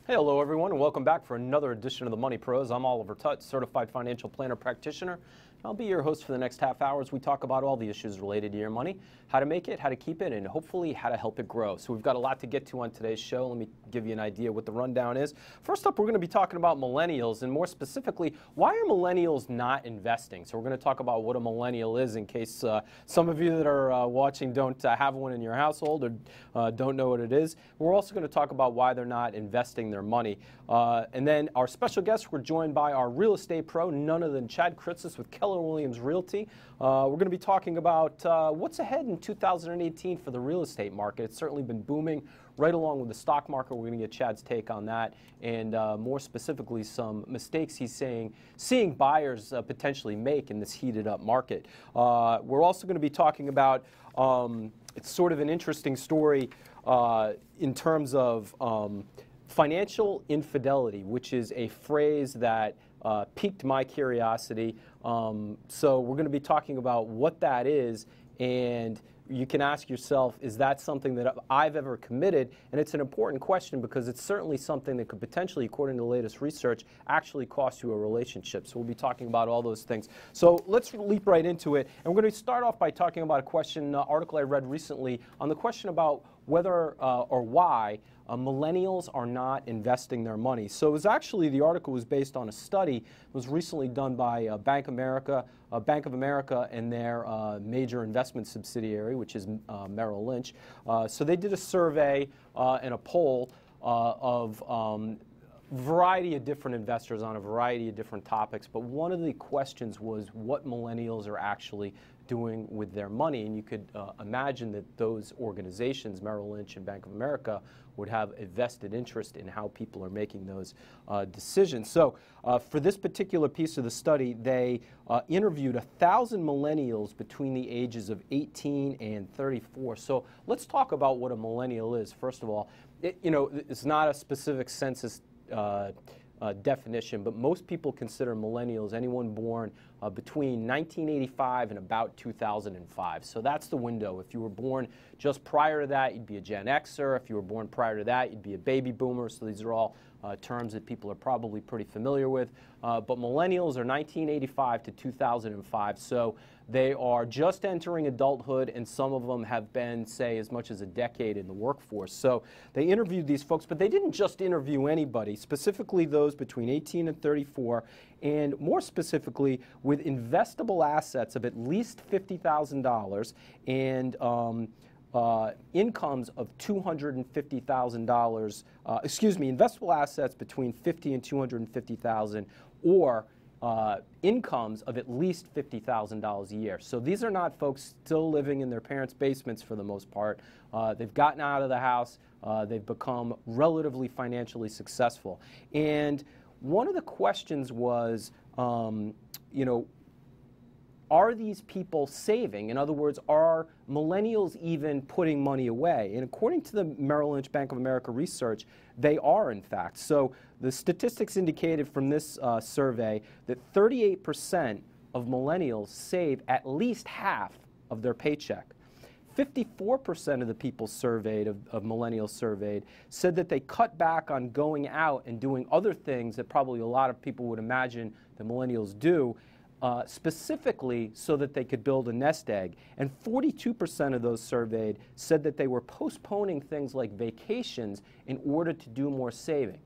Hey, hello everyone, and welcome back for another edition of the Money Pros. I'm Oliver Tutt, Certified Financial Planner Practitioner. I'll be your host for the next half hour as we talk about all the issues related to your money, how to make it, how to keep it, and hopefully how to help it grow. So we've got a lot to get to on today's show. Let me give you an idea what the rundown is. First up, we're going to be talking about millennials, and more specifically, why are millennials not investing? So we're going to talk about what a millennial is in case some of you that are watching don't have one in your household or don't know what it is. We're also going to talk about why they're not investing their money. And then our special guests, we're joined by our real estate pro, none other than Chad Kritzas with Keller Realty. We're going to be talking about what's ahead in 2018 for the real estate market. It's certainly been booming right along with the stock market. We're going to get Chad's take on that, and more specifically some mistakes he's seeing buyers potentially make in this heated up market. We're also going to be talking about it's sort of an interesting story in terms of financial infidelity, which is a phrase that piqued my curiosity. So we're going to be talking about what that is, and you can ask yourself, is that something that I've ever committed? And it's an important question because it's certainly something that could potentially, according to the latest research, actually cost you a relationship. So we'll be talking about all those things. So let's leap right into it. And we're going to start off by talking about a question, article I read recently on the question about whether or why millennials are not investing their money. So it was actually, the article was based on a study that was recently done by Bank of America and their major investment subsidiary, which is Merrill Lynch. So they did a survey and a poll of variety of different investors on a variety of different topics, but one of the questions was what millennials are actually doing with their money. And you could imagine that those organizations, Merrill Lynch and Bank of America, would have a vested interest in how people are making those decisions. So for this particular piece of the study, they interviewed 1,000 millennials between the ages of 18 and 34. So let's talk about what a millennial is. First of all, it's not a specific census definition, but most people consider millennials anyone born between 1985 and about 2005. So that's the window. If you were born just prior to that, you'd be a Gen Xer. If you were born prior to that, you'd be a baby boomer. So these are all terms that people are probably pretty familiar with. But millennials are 1985 to 2005. So they are just entering adulthood, and some of them have been, say, as much as a decade in the workforce. So they interviewed these folks, but they didn't just interview anybody, specifically those between 18 and 34, and more specifically with investable assets of at least $50,000 and incomes of $250,000, investable assets between $50,000 and $250,000, or incomes of at least $50,000 a year. So these are not folks still living in their parents' basements for the most part. They've gotten out of the house. They've become relatively financially successful. And one of the questions was, are these people saving? In other words, are millennials even putting money away? And according to the Merrill Lynch Bank of America research, they are, in fact. So the statistics indicated from this survey that 38% of millennials save at least half of their paycheck. 54% of the people surveyed, of millennials surveyed, said that they cut back on going out and doing other things that probably a lot of people would imagine that millennials do, specifically so that they could build a nest egg. And 42% of those surveyed said that they were postponing things like vacations in order to do more saving.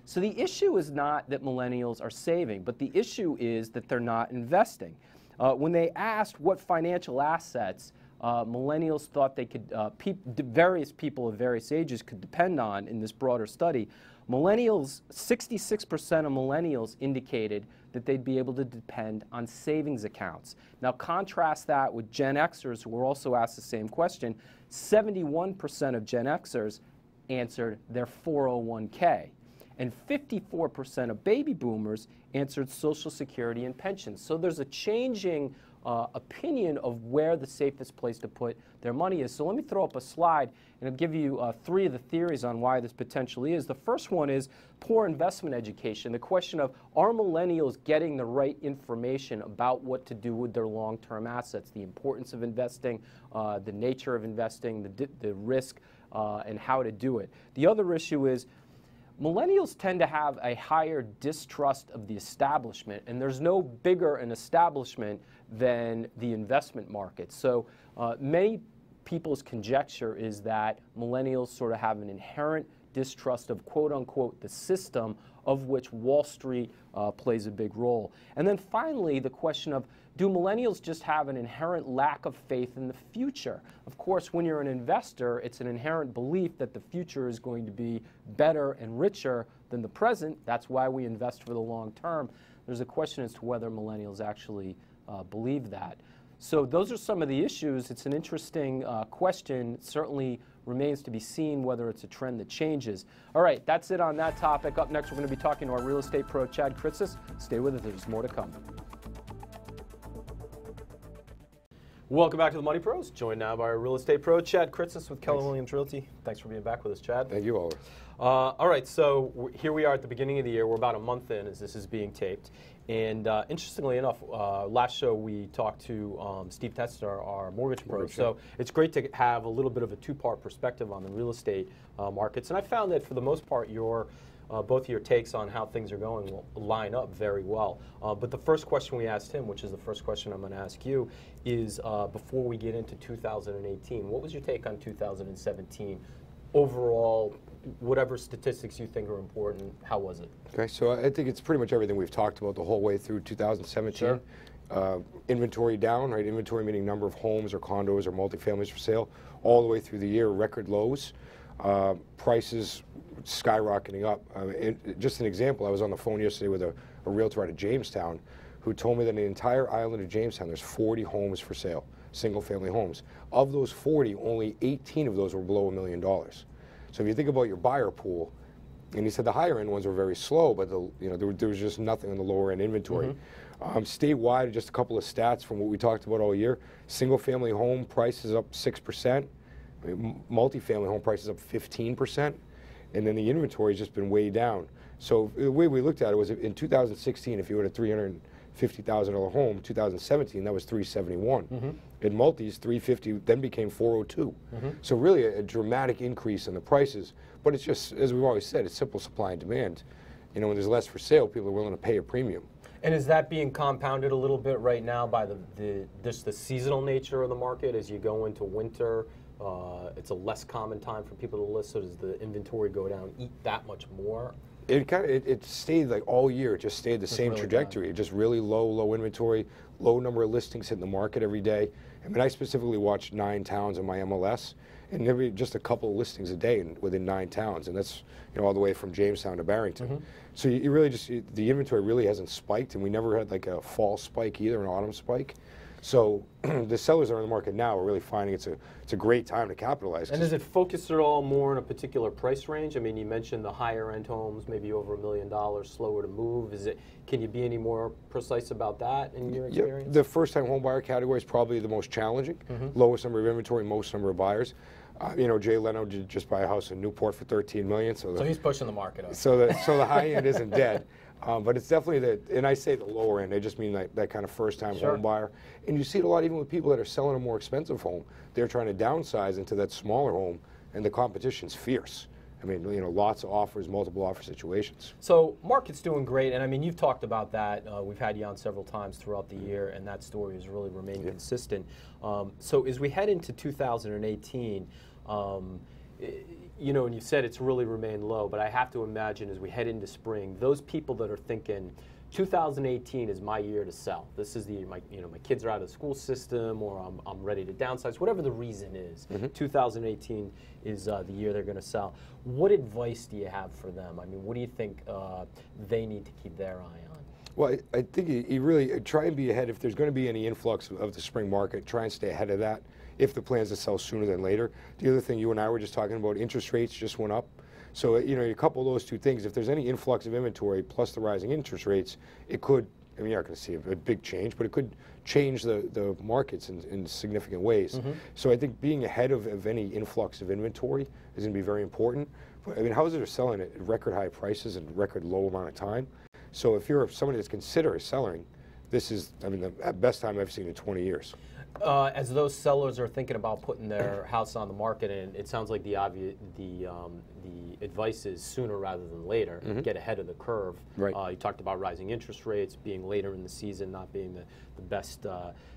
So the issue is not that millennials are saving, but the issue is that they're not investing. When they asked what financial assets millennials thought they could, various people of various ages could depend on in this broader study, 66% of millennials indicated that they'd be able to depend on savings accounts. Now contrast that with Gen Xers, who were also asked the same question. 71% of Gen Xers answered their 401k. And 54% of baby boomers answered Social Security and pensions. So there's a changing opinion of where the safest place to put their money is. So let me throw up a slide and I'll give you three of the theories on why this potentially is. The first one is poor investment education. The question of, are millennials getting the right information about what to do with their long-term assets, the importance of investing, the nature of investing, the risk, and how to do it. The other issue is millennials tend to have a higher distrust of the establishment, and there's no bigger an establishment than the investment market. So many people's conjecture is that millennials sort of have an inherent distrust of, quote unquote, the system, of which Wall Street plays a big role. And then finally, the question of, do millennials just have an inherent lack of faith in the future? Of course, when you're an investor, it's an inherent belief that the future is going to be better and richer than the present. That's why we invest for the long term. There's a question as to whether millennials actually believe that. So those are some of the issues. It's an interesting question. It certainly remains to be seen whether it's a trend that changes. All right, that's it on that topic. Up next, we're going to be talking to our real estate pro, Chad Kritzas. Stay with us. There's more to come. Welcome back to the Money Pros. Joined now by our real estate pro, Chad Kritzas with Keller Williams Realty. Thanks for being back with us, Chad. Thank you, Oliver. All right, so here we are at the beginning of the year. We're about a month in as this is being taped. And interestingly enough, last show we talked to Steve Tester, our mortgage pro. So it's great to have a little bit of a two-part perspective on the real estate markets. And I found that for the most part, both of your takes on how things are going will line up very well. But the first question we asked him, which is the first question I'm going to ask you, is before we get into 2018, what was your take on 2017? Overall, whatever statistics you think are important, how was it? Okay, so I think it's pretty much everything we've talked about the whole way through 2017. Sure. Inventory down, right? Inventory meaning number of homes or condos or multifamilies for sale, all the way through the year, record lows. Prices skyrocketing up. Just an example, I was on the phone yesterday with a realtor out of Jamestown who told me that in the entire island of Jamestown, there's 40 homes for sale, single-family homes. Of those 40, only 18 of those were below $1 million. So if you think about your buyer pool, and he said the higher-end ones were very slow, but there was just nothing on the lower-end inventory. Mm-hmm. Statewide, just a couple of stats from what we talked about all year. Single-family home prices up 6%. Multifamily home prices up 15%. And then the inventory has just been way down. So the way we looked at it was in 2016, if you had a $350,000 home, 2017, that was $371. Mm-hmm. In multis, $350 then became $402. Mm-hmm. So really a dramatic increase in the prices. But it's just, as we've always said, it's simple supply and demand. You know, when there's less for sale, people are willing to pay a premium. And is that being compounded a little bit right now by just the seasonal nature of the market as you go into winter? It's a less common time for people to list, so does the inventory go down, eat that much more? It stayed like all year. It just stayed the same trajectory. Just really low inventory, low number of listings hitting the market every day. I mean, I specifically watched 9 towns in my MLS, and there were just a couple of listings a day within 9 towns, and that's all the way from Jamestown to Barrington. Mm-hmm. So you really the inventory really hasn't spiked, and we never had like a fall spike either, an autumn spike. So the sellers that are in the market now are really finding it's a great time to capitalize. And is it focused at all more in a particular price range? I mean, you mentioned the higher end homes, maybe over $1 million, slower to move. Can you be any more precise about that in your experience? The first time home buyer category is probably the most challenging. Mm-hmm. Lowest number of inventory, most number of buyers. Jay Leno did just buy a house in Newport for $13 million. So he's pushing the market up. So the high end isn't dead. But it's definitely and I say the lower end, I just mean that kind of first-time home buyer. And you see it a lot even with people that are selling a more expensive home. They're trying to downsize into that smaller home, and the competition's fierce. I mean, lots of offers, multiple offer situations. So market's doing great, and I mean, you've talked about that. We've had you on several times throughout the year, and that story has really remained consistent. So as we head into 2018, and you said it's really remained low, but I have to imagine as we head into spring, those people that are thinking 2018 is my year to sell. This is the year my kids are out of the school system, or I'm ready to downsize, whatever the reason is. Mm-hmm. 2018 is the year they're going to sell. What advice do you have for them? I mean, what do you think they need to keep their eye on? Well, I think you really try and be ahead. If there's going to be any influx of the spring market, try and stay ahead of that. If the plan is to sell sooner than later. The other thing you and I were just talking about, interest rates just went up. So, you couple those two things. If there's any influx of inventory plus the rising interest rates, it could, you're not going to see a big change, but it could change the markets in significant ways. Mm-hmm. So I think being ahead of any influx of inventory is going to be very important. But, houses are selling at record high prices and record low amount of time. So if you're somebody that's considering selling, this is, the best time I've seen in 20 years. As those sellers are thinking about putting their house on the market, and it sounds like the advice is sooner rather than later, get ahead of the curve. Right. You talked about rising interest rates, being later in the season, not being the best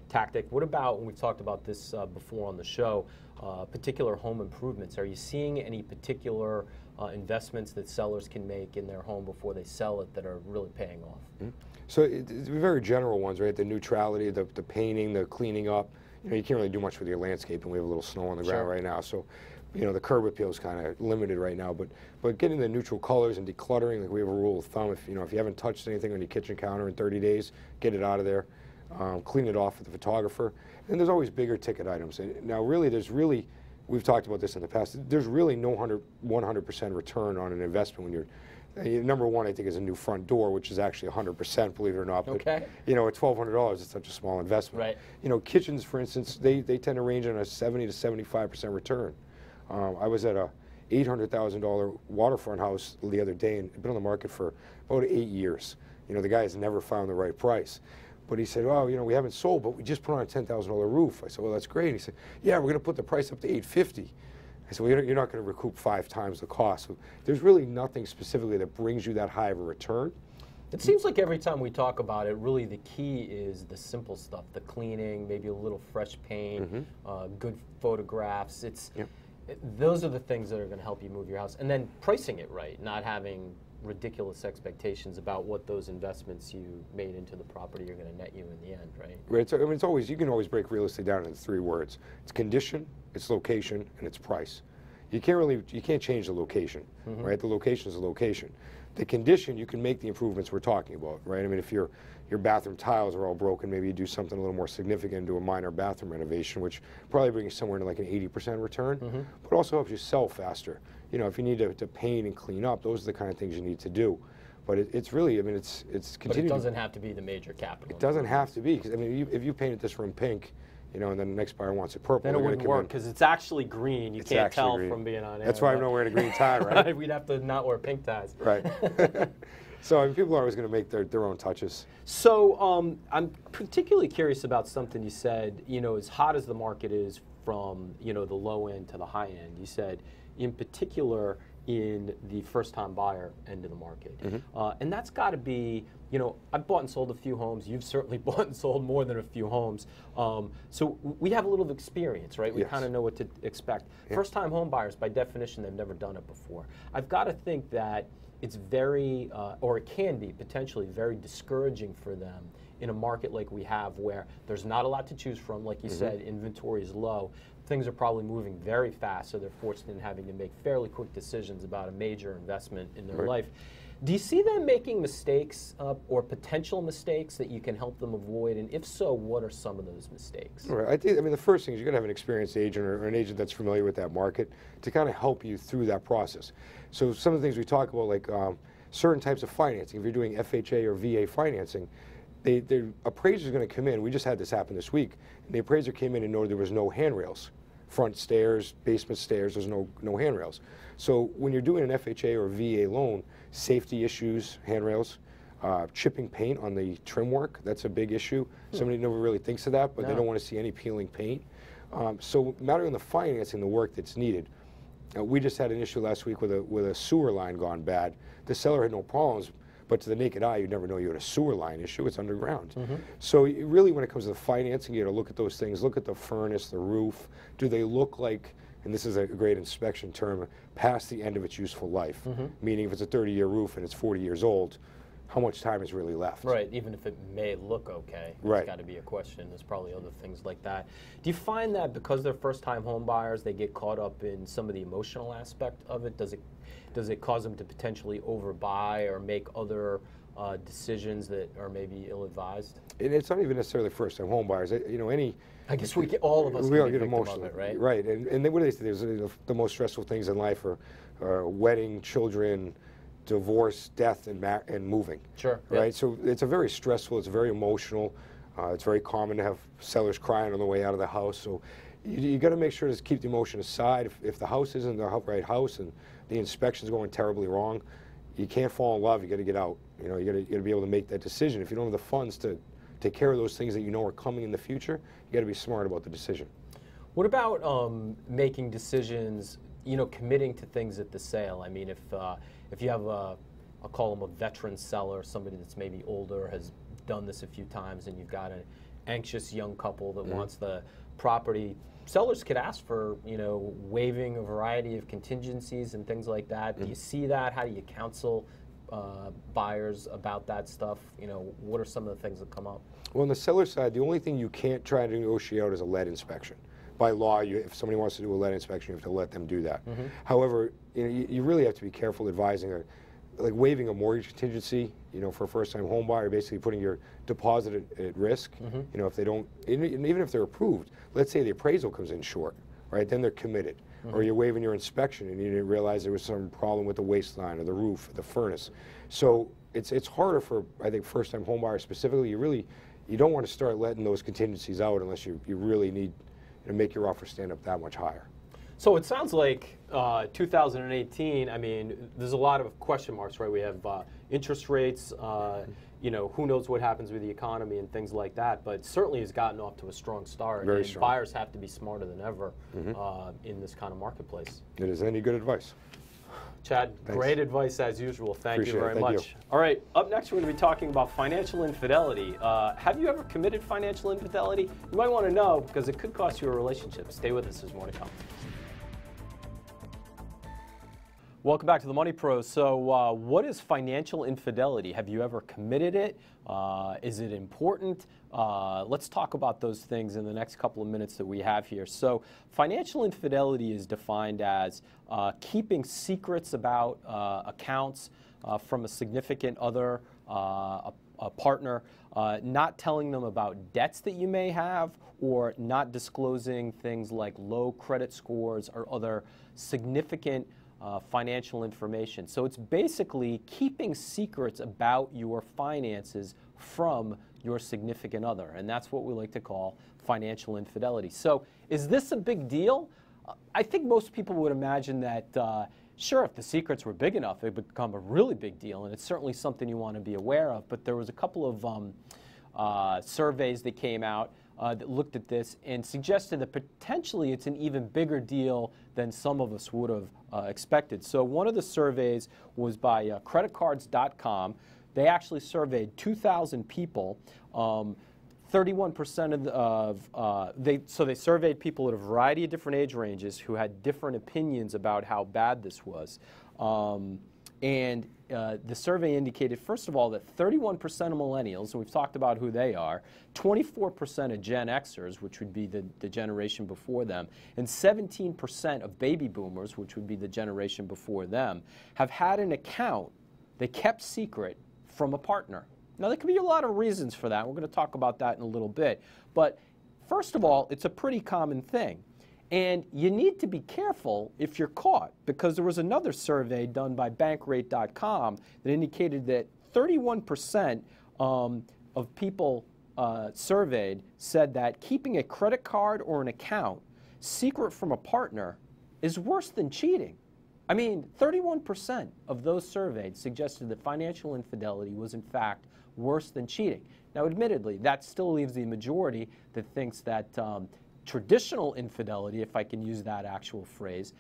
tactic. What about, when we've talked about this before on the show, particular home improvements? Are you seeing any particular investments that sellers can make in their home before they sell it that are really paying off? So it's very general ones, right? The neutrality, the painting, the cleaning up. You know, you can't really do much with your landscape, and we have a little snow on the ground right now. So, you know, the curb appeal is kind of limited right now. But getting the neutral colors and decluttering, like we have a rule of thumb: if you haven't touched anything on your kitchen counter in 30 days, get it out of there, clean it off with the photographer. And there's always bigger ticket items. And now, we've talked about this in the past. There's really no 100% return on an investment when you're. Number one, I think, is a new front door, which is actually 100%, believe it or not. But, okay. You know, at $1,200, it's such a small investment. Right. You know, kitchens, for instance, they tend to range on a 70 to 75% return. I was at a $800,000 waterfront house the other day, and it's been on the market for about 8 years. You know, the guy has never found the right price. But he said, well, you know, we haven't sold, but we just put on a $10,000 roof. I said, well, that's great. He said, yeah, we're going to put the price up to $850. I said, well, you're not going to recoup 5 times the cost. So there's really nothing specifically that brings you that high of a return. It seems like every time we talk about it, really the key is the simple stuff, the cleaning, maybe a little fresh paint, good photographs. Those are the things that are going to help you move your house. And then pricing it right, not having ridiculous expectations about what those investments you made into the property are going to net you in the end, right? Right. So, I mean, it's always, you can always break real estate down into 3 words. It's condition, it's location, and it's price. You can't change the location, right? The location is the location. The condition, you can make the improvements we're talking about, right? I mean, if your bathroom tiles are all broken, maybe you do something a little more significant, do a minor bathroom renovation, which probably brings you somewhere to like an 80% return, but also helps you sell faster. You know, if you need to paint and clean up, those are the kind of things you need to do. But it's really, I mean, it's continued. But it doesn't have to be the major capital. It doesn't have to be, because I mean, if you painted this room pink, you know, and then the next buyer wants it purple, then it wouldn't work, because it's actually green. You can't tell from being on air. That's why I'm not wearing a green tie, right? We'd have to not wear pink ties. Right. So I mean, people are always going to make their own touches. So I'm particularly curious about something you said. You know, as hot as the market is from, you know, the low end to the high end, you said in particular in the first-time buyer end of the market. And that's got to be, you know, I've bought and sold a few homes. You've certainly bought and sold more than a few homes. So we have a little experience, right? We kind of know what to expect. First-time home buyers, by definition, they've never done it before. I've got to think that it's very, or it can be potentially very discouraging for them in a market like we have, where there's not a lot to choose from. Like you said, inventory is low. Things are probably moving very fast, so they're forced in having to make fairly quick decisions about a major investment in their life. Do you see them making mistakes or potential mistakes that you can help them avoid? And if so, what are some of those mistakes? Right. I mean, the first thing is you're going to have an experienced agent or an agent that's familiar with that market to kind of help you through that process. So some of the things we talk about, like certain types of financing, if you're doing FHA or VA financing, the appraiser is going to come in. We just had this happen this week. And the appraiser came in and noted there was no handrails. Front stairs, basement stairs, there's no handrails. So when you're doing an FHA or VA loan, safety issues, handrails, chipping paint on the trim work, that's a big issue. Somebody never really thinks of that, but they don't want to see any peeling paint. So matter in the financing, the work that's needed. We just had an issue last week with a sewer line gone bad. The seller had no problems, but to the naked eye, you'd never know you had a sewer line issue. It's underground. So really, when it comes to the financing, you got to look at those things. Look at the furnace, the roof. Do they look like, and this is a great inspection term, past the end of its useful life? Meaning, if it's a 30-year roof and it's 40 years old, how much time is really left? Right, even if it may look okay, there's got to be a question. There's probably other things like that. Do you find that because they're first-time home buyers, they get caught up in some of the emotional aspect of it? Does it cause them to potentially overbuy or make other decisions that are maybe ill-advised? And it's not even necessarily first-time home buyers. You know, I guess all of us we all get emotional, of it, right? Right, and then what do they say? There's the most stressful things in life are wedding, children, divorce, death, and moving. Sure. Right. So it's a very stressful. It's very emotional. It's very common to have sellers crying on the way out of the house. So you got to make sure to keep the emotion aside. If the house isn't the right house and the inspection's going terribly wrong, you can't fall in love. You got to get out. You know, you got to be able to make that decision. If you don't have the funds to take care of those things that you know are coming in the future, you got to be smart about the decision. What about making decisions, committing to things at the sale? I mean, if you have I'll call them a veteran seller, somebody that's maybe older, has done this a few times, and you've got an anxious young couple that wants the property, sellers could ask for, waiving a variety of contingencies and things like that. Do you see that? How do you counsel buyers about that stuff? What are some of the things that come up? Well, on the seller side, the only thing you can't try to negotiate out is a lead inspection. By law, if somebody wants to do a lead inspection, you have to let them do that. However, you really have to be careful advising like waiving a mortgage contingency, for a first-time home buyer, basically putting your deposit at risk. If they don't, even if they're approved, let's say the appraisal comes in short, right? Then they're committed. Or you're waiving your inspection and you didn't realize there was some problem with the waistline or the roof, or the furnace. So it's harder for, I think, first-time home buyers specifically. You don't want to start letting those contingencies out unless you really need to make your offer stand up that much higher. So it sounds like 2018, I mean, there's a lot of question marks, right? We have interest rates, who knows what happens with the economy and things like that, but certainly has gotten off to a strong start. Very and strong. Buyers have to be smarter than ever in this kind of marketplace. It is any good advice. Chad, Thanks. Great advice as usual. Thank Appreciate you very it. Thank much. you. All right, up next we're going to be talking about financial infidelity. Have you ever committed financial infidelity? You might want to know because it could cost you a relationship. Stay with us, there's more to come. Welcome back to the Money Pros. So what is financial infidelity? Have you ever committed it? Is it important? Let's talk about those things in the next couple of minutes that we have here. So financial infidelity is defined as keeping secrets about accounts from a significant other, a partner, not telling them about debts that you may have, or not disclosing things like low credit scores or other significant financial information. So it's basically keeping secrets about your finances from your significant other, and that's what we like to call financial infidelity. So is this a big deal? I think most people would imagine that sure, if the secrets were big enough, it would become a really big deal, and it's certainly something you want to be aware of. But there was a couple of surveys that came out that looked at this and suggested that potentially it's an even bigger deal than some of us would have expected. So one of the surveys was by creditcards.com. They actually surveyed 2,000 people. 31% they surveyed people at a variety of different age ranges who had different opinions about how bad this was. The survey indicated, first of all, that 31% of millennials, and we've talked about who they are, 24% of Gen Xers, which would be the generation before them, and 17% of baby boomers, which would be the generation before them, have had an account they kept secret from a partner. Now, there could be a lot of reasons for that. We're going to talk about that in a little bit. But first of all, it's a pretty common thing. And you need to be careful if you're caught, because there was another survey done by bankrate.com that indicated that 31% of people surveyed said that keeping a credit card or an account secret from a partner is worse than cheating. I mean, 31% of those surveyed suggested that financial infidelity was in fact worse than cheating. Now, admittedly, that still leaves the majority that thinks that traditional infidelity, if I can use that actual phrase,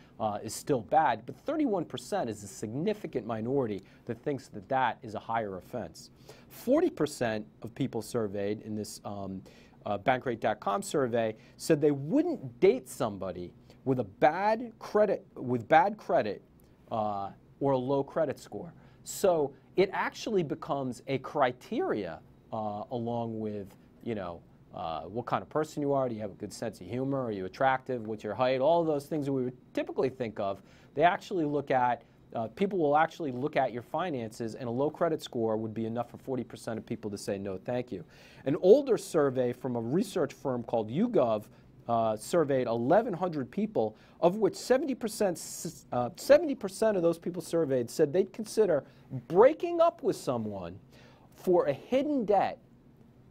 is still bad, but 31% is a significant minority that thinks that that is a higher offense. 40% of people surveyed in this bankrate.com survey said they wouldn't date somebody with a bad credit, or a low credit score. So it actually becomes a criteria along with, what kind of person you are. Do you have a good sense of humor? Are you attractive? What's your height? All of those things that we would typically think of. They actually look at, people will actually look at your finances, and a low credit score would be enough for 40% of people to say no thank you. An older survey from a research firm called YouGov surveyed 1,100 people, of which 70% of those people surveyed said they'd consider breaking up with someone for a hidden debt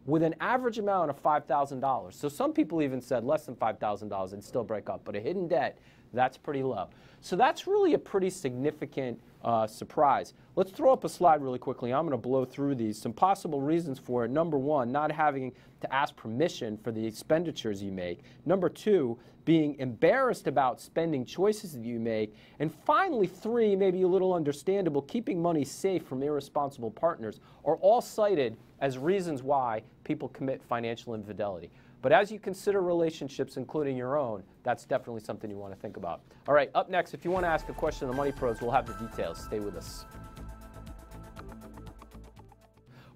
with an average amount of $5,000. So some people even said less than $5,000 and still break up, but a hidden debt That's pretty low. So that's really a pretty significant surprise. Let's throw up a slide really quickly. I'm going to blow through these. Some possible reasons for it. Number one, not having to ask permission for the expenditures you make. Number two, being embarrassed about spending choices that you make. And finally, three, maybe a little understandable, keeping money safe from irresponsible partners are all cited as reasons why people commit financial infidelity. But as you consider relationships, including your own, that's definitely something you want to think about. All right, up next, if you want to ask a question of the Money Pros, we'll have the details. Stay with us.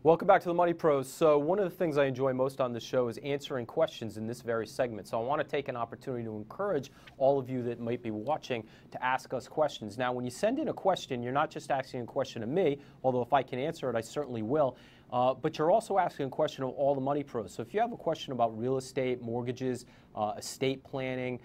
Welcome back to the Money Pros. So one of the things I enjoy most on this show is answering questions in this very segment. So I want to take an opportunity to encourage all of you that might be watching to ask us questions. Now, when you send in a question, you're not just asking a question of me, although if I can answer it, I certainly will. But you're also asking a question of all the Money Pros. So if you have a question about real estate, mortgages, estate planning,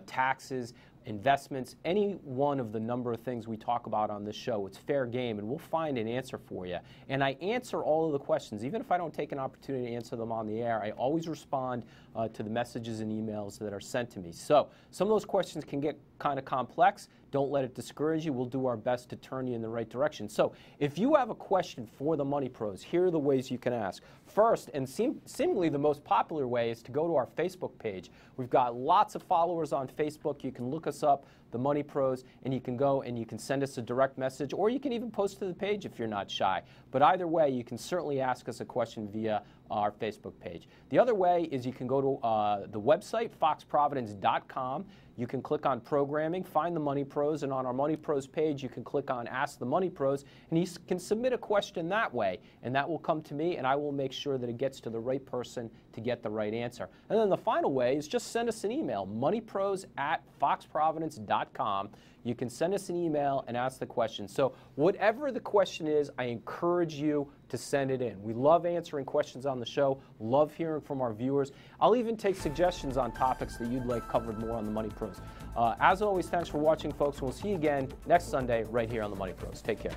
taxes, investments, any one of the number of things we talk about on this show, it's fair game, and we'll find an answer for you. And I answer all of the questions. Even if I don't take an opportunity to answer them on the air, I always respond to the messages and emails that are sent to me. So some of those questions can get kind of complex. Don't let it discourage you. We'll do our best to turn you in the right direction. So if you have a question for the Money Pros, here are the ways you can ask. First, and seemingly the most popular way, is to go to our Facebook page. We've got lots of followers on Facebook. You can look us up, the Money Pros, and you can go and you can send us a direct message, or you can even post to the page if you're not shy. But either way, you can certainly ask us a question via our Facebook page. The other way is you can go to the website, foxprovidence.com. You can click on Programming, find the Money Pros, and on our Money Pros page, you can click on Ask the Money Pros, and you can submit a question that way, and that will come to me, and I will make sure that it gets to the right person to get the right answer. And then the final way is just send us an email, moneypros@foxprovidence.com. You can send us an email and ask the question. So whatever the question is, I encourage you to send it in. We love answering questions on the show, love hearing from our viewers. I'll even take suggestions on topics that you'd like covered more on the Money Pros. As always, thanks for watching, folks. We'll see you again next Sunday right here on the Money Pros. Take care.